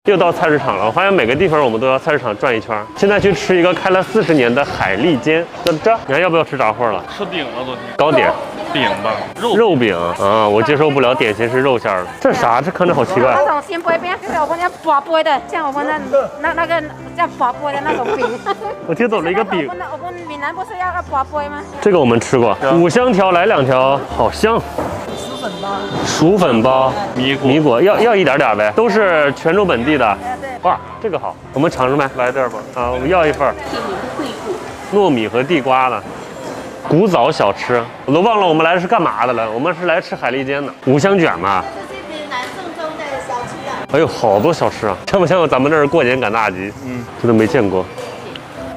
又到菜市场了，我发现每个地方我们都要菜市场转一圈。现在去吃一个开了40年的海蛎煎，这，你看要不要吃炸货了？吃饼了昨天。糕点。饼吧，肉饼啊，我接受不了点心是肉馅的。这啥？这看着好奇怪。那种鲜杯饼，就是我们那薄杯的，像我们那个叫薄杯的那种饼。我听懂了一个饼。我们闽南不是要薄杯吗？这个我们吃过，5香条来2条，好香。薯粉包。薯粉包，米果要一点点呗，都是泉州本地的。对。哇，这个好，我们尝尝呗，来点吧。啊，我们要一份。糯米和地瓜的。古早小吃，我都忘了我们来是干嘛的了。我们是来吃海蛎煎的，5香卷嘛。这是闽南正宗的小吃啊。哎呦，好多小吃啊！像不像咱们这儿过年赶大集？这都没见过。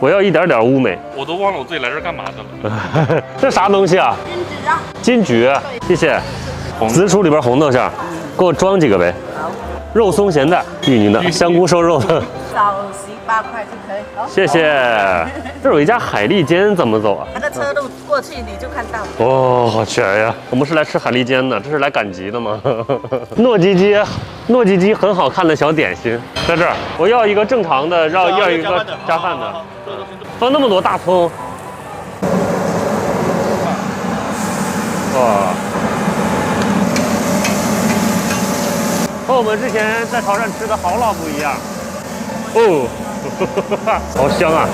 我要一点点乌梅。我都忘了我自己来这儿干嘛的了。这啥东西啊？金桔啊，金桔，谢谢。紫薯里边红豆馅，给我装几个呗。肉松咸蛋，芋泥的，香菇瘦肉的。少18块就可以。谢谢。这有一家海蛎煎，怎么走啊？那个车路过去你就看到。哦，好全呀！我们是来吃海蛎煎的，这是来赶集的吗？糯叽叽很好看的小点心，在这儿。我要一个正常的，要一个加饭的。放那么多大葱。哇！和我们之前在潮汕吃的好老不一样。哦，好香啊！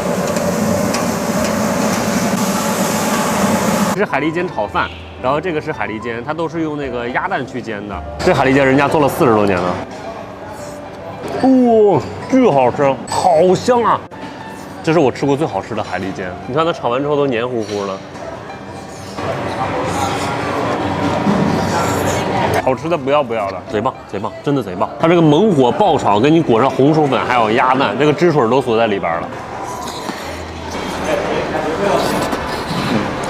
这是海蛎煎炒饭，然后这个是海蛎煎，它都是用那个鸭蛋去煎的。这海蛎煎人家做了40多年了。哇，巨好吃，好香啊！这是我吃过最好吃的海蛎煎，你看它炒完之后都黏糊糊的。好吃的不要的，贼棒，真的贼棒！它这个猛火爆炒，给你裹上红薯粉，还有鸭蛋，这个汁水都锁在里边了。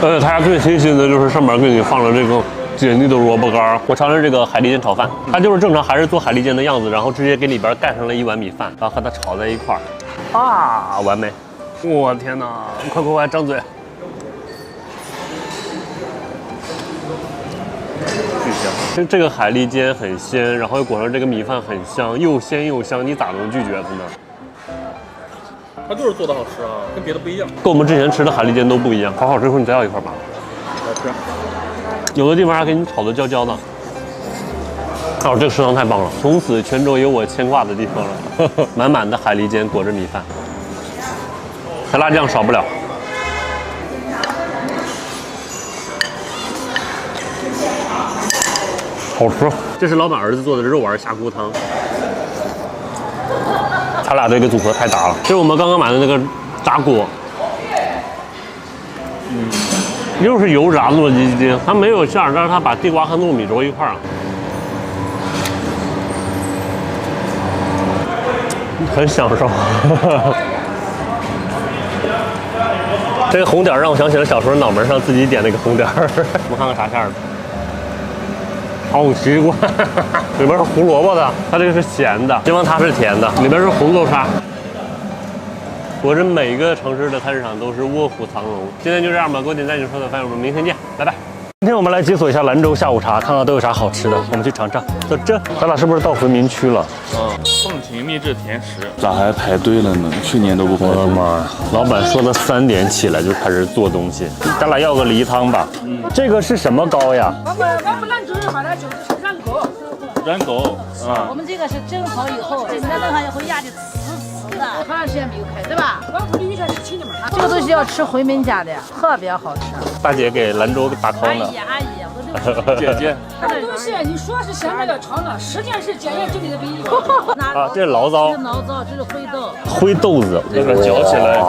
而且它家最贴心的就是上面给你放了这个解腻的萝卜干。我尝尝这个海蛎煎炒饭，它就是正常还是做海蛎煎的样子，然后直接给里边盖上了一碗米饭，然后和它炒在一块儿，啊，完美！我天哪，快张嘴！这个海蛎煎很鲜，然后又裹上这个米饭很香，又鲜又香，你咋能拒绝它呢？它就是做的好吃啊，跟别的不一样，跟我们之前吃的海蛎煎都不一样。好吃，你再要一块吧。好吃。有的地方还给你炒的焦焦的。哦，这个食堂太棒了，从此泉州有我牵挂的地方了。满满的海蛎煎裹着米饭，甜辣酱少不了。好吃，这是老板儿子做的肉丸虾菇汤，他俩这个组合太搭了。这是我们刚刚买的那个炸锅，又是油炸糯叽叽，它没有馅儿，但是它把地瓜和糯米揉一块儿，很享受。这个红点让我想起了小时候脑门上自己点那个红点。我们看看啥馅儿的。好奇怪，里边是胡萝卜的，它这个是咸的，希望它是甜的，里边是红豆沙。果真每一个城市的菜市场都是卧虎藏龙。今天就这样吧，给我点赞、收的饭，我们明天见，拜拜。今天我们来解锁一下兰州下午茶，看看都有啥好吃的，我们去尝尝。这，咱俩是不是到回民区了？凤琴秘制甜食，咋还排队了呢？去年都不排队。我的妈呀！老板说的3点起来就开始做东西，咱俩要个梨汤吧。这个是什么糕呀？我们兰州人把它就是染狗，燃狗啊。我们这个是蒸好以后，这个蒸好以后压的瓷的，好长时间没有开，对吧？我们以前是亲的嘛。这个东西要吃回民家的，特别好吃。大姐给兰州打 call 呢。阿姨，我都姐姐，这个东西你说是现在要炒呢，实际上是检验证明的比啊，这是醪糟。这是醪糟，这是灰豆。灰豆子，这个嚼起来，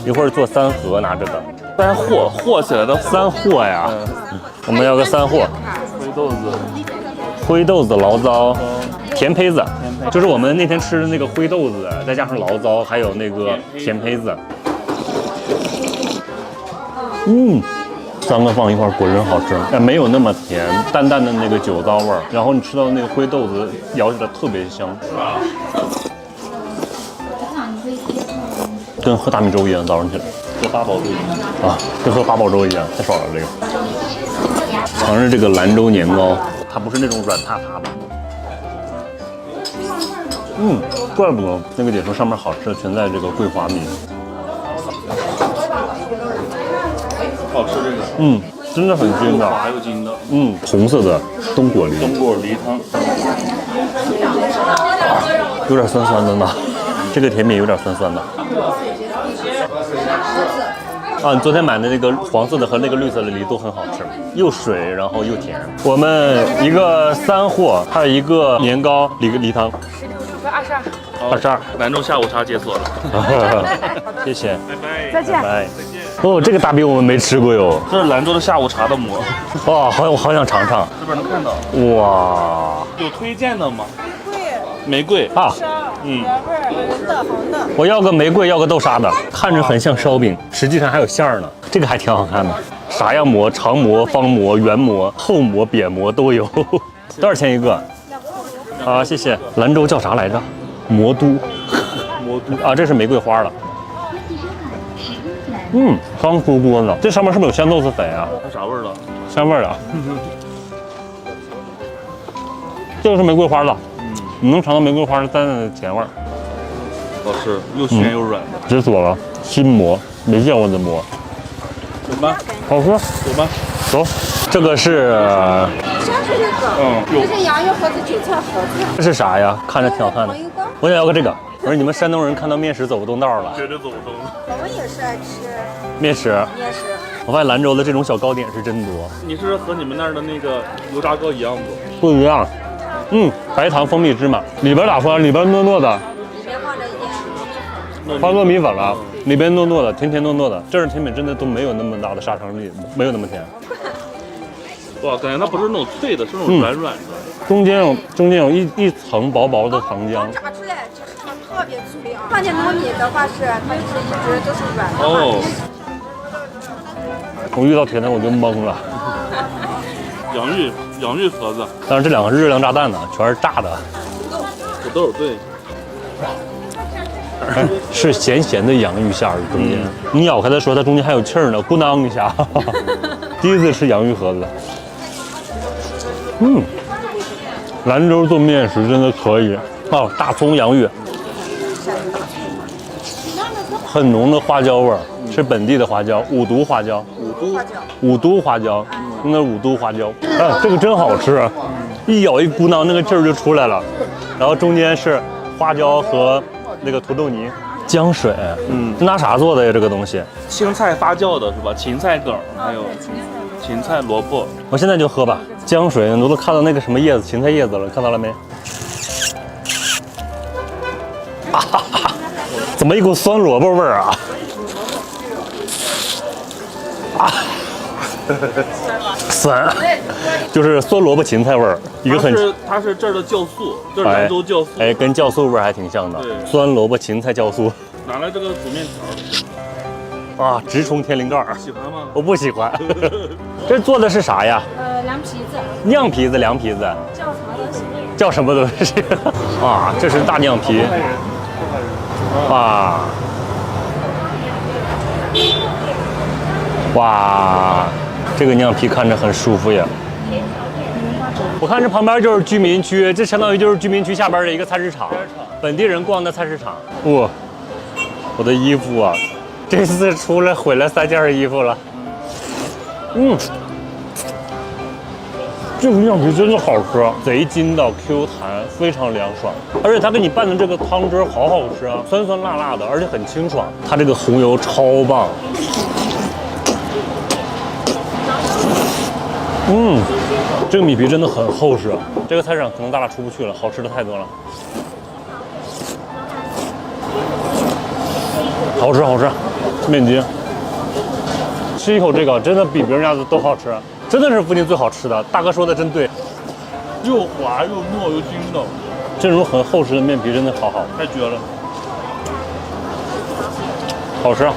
一会儿做3盒拿这个。3货和起来的3货呀。我们要个3货。灰豆子、醪糟、甜胚子，就是我们那天吃的那个灰豆子，再加上醪糟，还有那个甜胚子。3个放一块果真好吃，但没有那么甜，淡淡的那个酒糟味儿，然后你吃到那个灰豆子咬起来特别香，跟喝大米粥一样，早上起来喝八宝粥啊，跟喝八宝粥一样，太爽了这个。尝尝这个兰州年糕，它不是那种软塌塌的。怪不得那个点说上面好吃的全在这个桂花米。好吃这个，真的很筋道，滑又筋道。红色的冬果梨，冬果梨汤，有点酸酸的呢。这个甜品有点酸酸的。啊，你昨天买的那个黄色的和那个绿色的梨都很好吃，又水然后又甜。我们一个3货，还有一个年糕梨汤，22。兰州下午茶解锁了，谢谢，拜拜。再见。拜。哦，这个大饼我们没吃过哟。这是兰州的下午茶的馍，哇，我好想尝尝。这边能看到。哇，有推荐的吗？玫瑰啊，原味儿，红的，红的。我要个玫瑰，要个豆沙的，看着很像烧饼，实际上还有馅儿呢。这个还挺好看的，啥样馍、长馍、方馍、圆馍、厚馍、扁馍都有。多少钱一个？好，谢谢。兰州叫啥来着？魔都。魔都啊，这是玫瑰花了。刚出锅呢。这上面是不是有鲜豆子粉啊？它啥味儿的？鲜味儿的。这个是玫瑰花的。你能尝到玫瑰花淡淡的甜味儿。好吃，又鲜又软的。解锁了新馍，没见过的馍，走吧，好吃。走吧。走，这个是这是洋芋盒子、韭菜盒子。这是啥呀？看着挺好看的。我想要个这个。我说你们山东人看到面食走不动道了。绝对走不动。我们也是爱吃面食。面食。我发现兰州的这种小糕点是真多。你是和你们那儿的那个油炸糕一样不？不一样。白糖蜂蜜芝麻，里边咋说？里边糯糯的。里面放着一点放糯米粉了，里边糯糯的，甜甜糯糯的。这儿甜品真的都没有那么大的杀伤力，没有那么甜。哇，感觉它不是那种脆的，是那种软软的。中间有一层薄薄的糖浆。炸出来就是它特别脆啊。放进糯米的话是它就是一直都是软的。哦。我遇到甜的我就懵了。洋芋盒子，但是这两个是热量炸弹呢，全是炸的。土豆对。是咸咸的洋芋馅儿中间，你咬开的时候，它中间还有气儿呢，咕当一下。第一次吃洋芋盒子。兰州做面食真的可以。哦，大葱洋芋，很浓的花椒味儿，是本地的花椒，五毒花椒。五都花椒，那是五都花椒。哎，这个真好吃，一咬一咕囔，那个劲儿就出来了。然后中间是花椒和那个土豆泥、姜水。这拿啥做的呀？这个东西？青菜发酵的是吧？芹菜梗，还有芹菜、萝卜。我现在就喝吧。姜水，我都看到那个什么叶子，芹菜叶子了，看到了没？怎么一股酸萝卜味儿啊？酸，就是酸萝卜芹菜味儿，一个很它是这儿的酵素，这是兰州酵素，哎，跟酵素味儿还挺像的。对，酸萝卜芹菜酵素。拿来这个煮面条。啊，直冲天灵盖儿，喜欢吗？我不喜欢。这做的是啥呀？凉皮子。酿皮子、凉皮子。叫什么东西？叫什么东西？啊，这是大酿皮。哇。哇，这个酿皮看着很舒服呀。我看这旁边就是居民区，这相当于就是居民区下边的一个菜市场，本地人逛的菜市场。哇，我的衣服啊，这次出来毁了3件衣服了。这个酿皮真的好吃，贼筋道 Q 弹，非常凉爽，而且它给你拌的这个汤汁好好吃啊，酸酸辣辣的，而且很清爽。它这个红油超棒。这个米皮真的很厚实，这个菜市场可能大家出不去了，好吃的太多了。好吃好吃，面筋，吃一口这个真的比别人家的都好吃，真的是附近最好吃的。大哥说的真对，又滑又糯又筋道，这种很厚实的面皮真的好好，太绝了，好吃。